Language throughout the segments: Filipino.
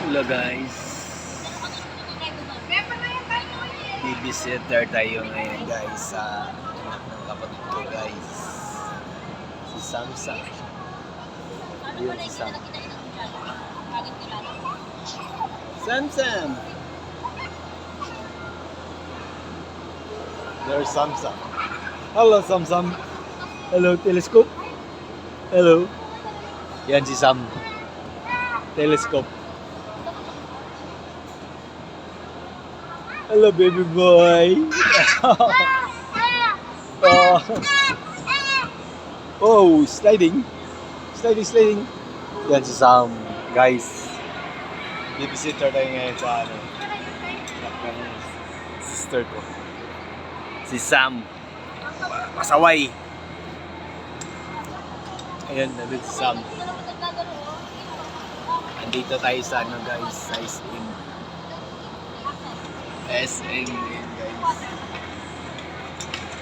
Hello guys, babysitter tayo ngayon guys sa anak ng kapatid ko guys, si Samsa. Yun si Sam. Samsam! There's Samsam. Hello Samsam. Hello telescope. Hello. Yan si Sam. Telescope. Hello baby boy. Oh. Oh, sliding. Sliding. Yan si Sam, guys. Babysitter tayo ngayon sa sister ko. Si Sam. Pasaway. Ayan, nandun si Sam. Andito tayo sa guys, sa SM. SM yun guys.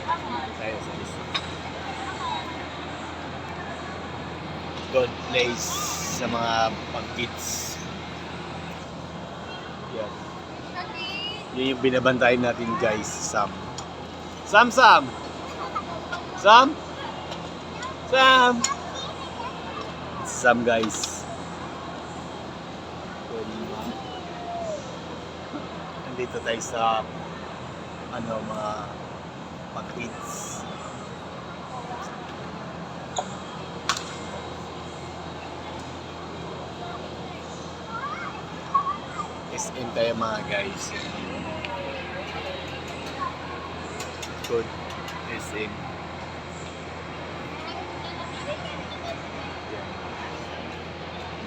Andito tayo sa SM. Good place sa mga pag-kids. Yan. Yan yung binabantayan natin guys, Sam. Sam! Sam guys. Nandito tayo sa mga pag-kids. SM tayo mga guys. Good SM. Yan.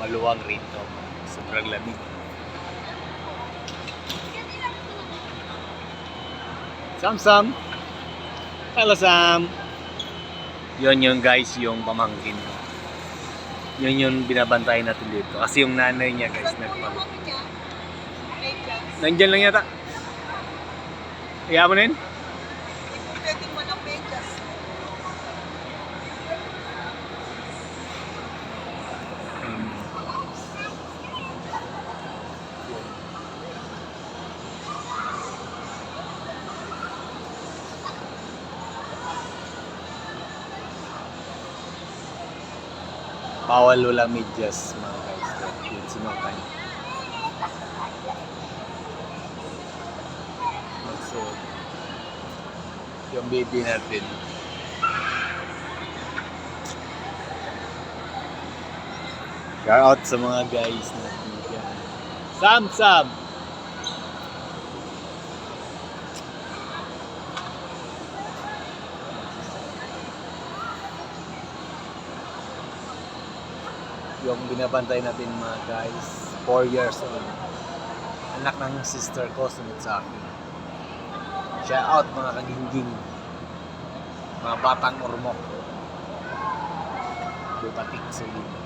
Maluwang rito. Sobrang lamig. Sam! Hello Sam! Yun yung guys, yung pamangkin. Yun yung binabantayan natin dito. Kasi yung nanay niya guys, nagpamangkin. Nandyan lang yata. Kaya mo na yun? Pwede mo ng medyas. Bawal wala medyas mga guys. Yun sinukan. Magsuot. Yung baby natin. Shout out sa mga guys natin dyan. Sam! Yung binabantay natin mga guys, 4 years old. Anak ng sister ko, sunod sa akin. Shout out mga kagingging. Mga batang ormok. Bupatik solid.